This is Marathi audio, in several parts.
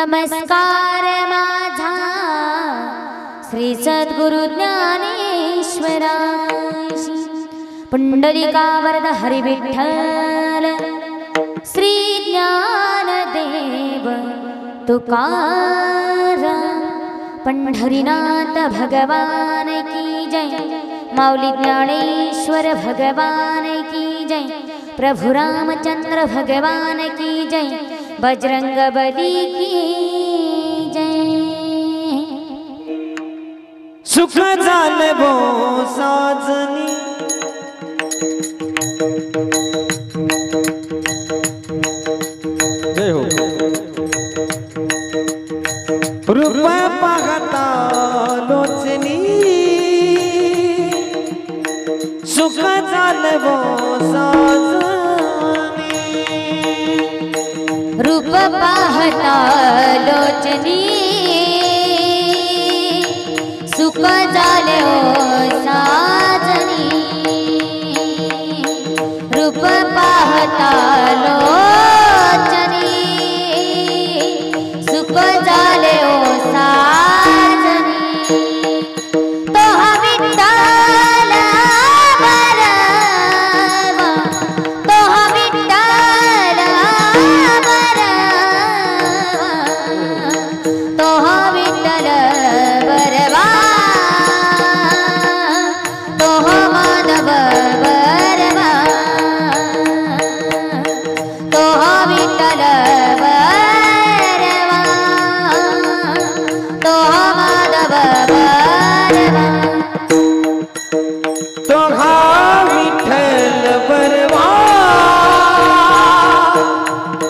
नमस्कार माझा श्री सद्गुरु ज्ञानेश्वराशी। पुंडलिकावरद हरी विठ्ठल श्री ज्ञानदेव तुकाराम। पंढरीनाथ भगवान की जय, माऊली ज्ञानेश्वर भगवान की जय, प्रभु रामचंद्र भगवान की जय, बजरंगबली की जय। सुख झाले भो साजनी, जय हो। रूप पाहता लोचनी, सुख झाले भो साजनी। रूप पाहता लोचनी, सुख झाले हो साजनी। रूप पाहता लोचनी, सुख झाले हो साजनी। तो हा विठ्ठल बरवा, तो हा विठ्ठल बरवा, तो हा विठ्ठल बरवा, तो हा माधव बरवा, तो हा विठ्ठल बरवा, तो हा माधव बरवा। तो हा विठ्ठल बरवा,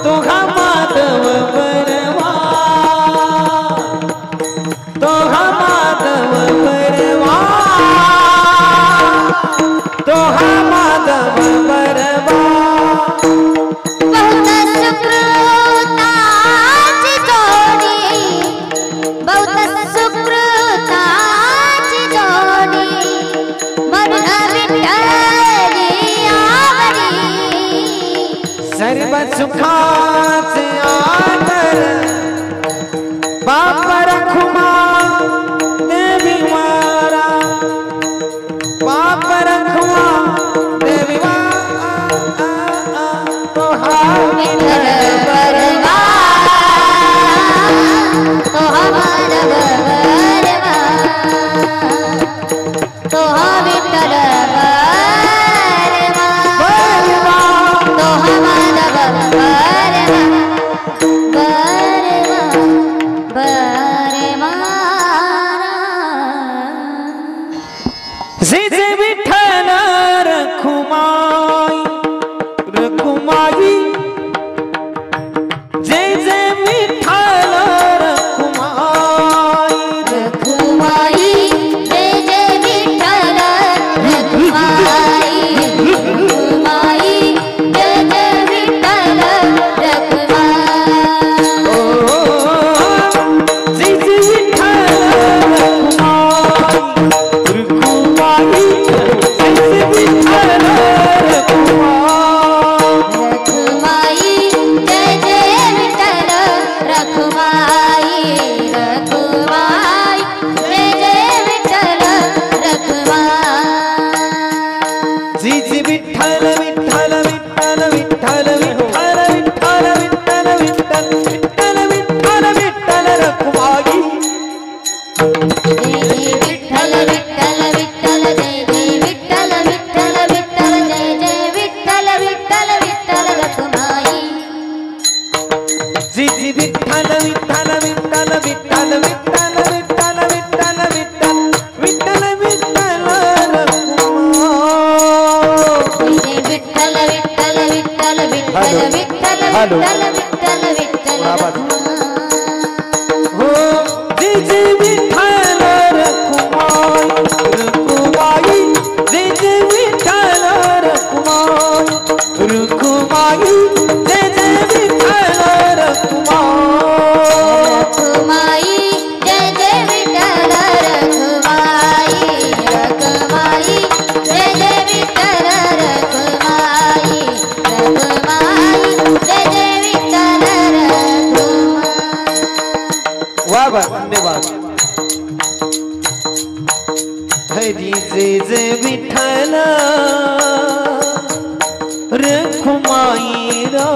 तो हा माधव बरवा, तो हा माधव बरवा, तो हा माधव बरवा। बहुत सुकृताची जोडी, बहुत सुकृताची जोडी, म्हणून विठ्ठली आवडी। सर्व सुखाचे आदर बाप रखुमा देवी मारा, बाप रखुमा देवी मारा। तो हा विठ्ठल बरवा, तो हा माधव बरवा, तो हा विठ्ठल बरवा, तो हा माधव बरवा, बरवा बरवा। जे जे विठ्ठल रखुमाई रखुमाई, जे जे विठ्ठल रखुमाई रखुमाई, जय जय विठ्ठल रखुमाई, रखुमाई, जय जय विठ्ठल रखुमाई। ओ जे जे विठ्ठल रखुमाई रखुमाई, जे जे विठ्ठल रखुमाई। रखुमाई, जय जय विठ्ठल रखुमाई, रखुमाई, जय जय विठ्ठल रखुमाई। जी जी विठ्ठल विठ्ठल विठ्ठल विठ्ठल विठ्ठल विठ्ठल विठ्ठल विठ्ठल विठ्ठल विठ्ठल विठ्ठल रखुमाई। जय जय विठ्ठल विठ्ठल विठ्ठल, जय जय विठ्ठल विठ्ठल विठ्ठल, जय जय विठ्ठल विठ्ठल विठ्ठल रखुमाई। जी जी विठ्ठल विठ्ठल विठ्ठल विठ्ठल विठ्ठल विठ्ठल विठ्ठल विठ्ठल विठ्ठल विठ्ठल रखुमाई। जय विठ्ठल विठ्ठल विठ्ठल विठ्ठल विठ्ठल विठ्ठल विठ्ठल विठ्ठल हो जी जी विठ्ठल रखुमाई रखुमाई, जी जी विठ्ठल रखुमाई रखुमाई, जे जे विठ्ठल रखुमाई। रखुमाई, जय जय विठ्ठल रखुमाई, रखुमाई, जय जय विठ्ठल रखुमाई, रखुमाई, जय जय विठ्ठल रखुमाई। जे विठ्ठल रखुमाईरा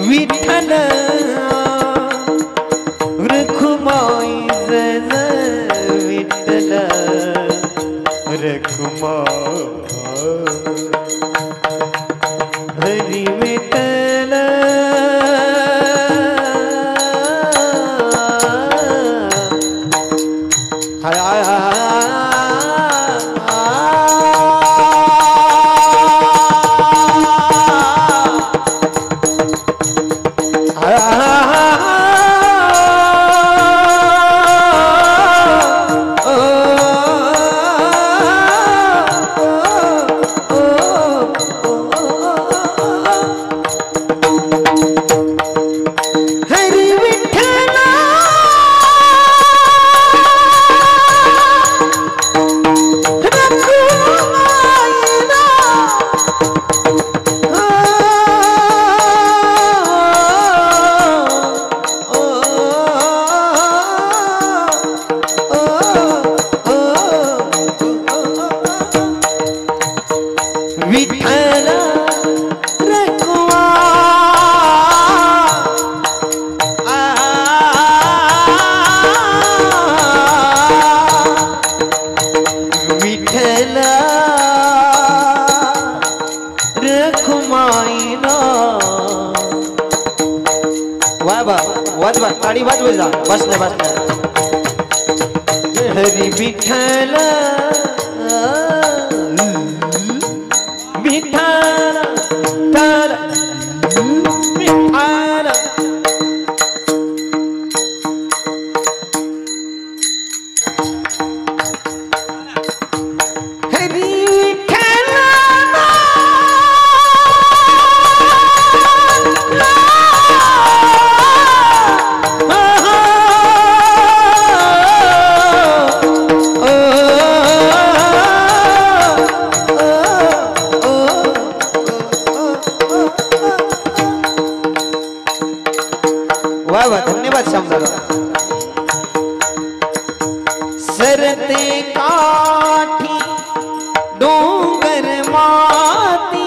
विठ्ठल रखुमाई जन विठ्ठल रखुमा हरी विठ्ठल विठ्ठल रखुमा विठ्ठल रखुमाईना वाह वाज ताड़ी वाज बजा बसले हरी विठ्ठल विठ्ठल तर विठ्ठल हरी विठ्ठल वाह वाह धन्यवाद श्यामदादा सरते काठी डोंगर माती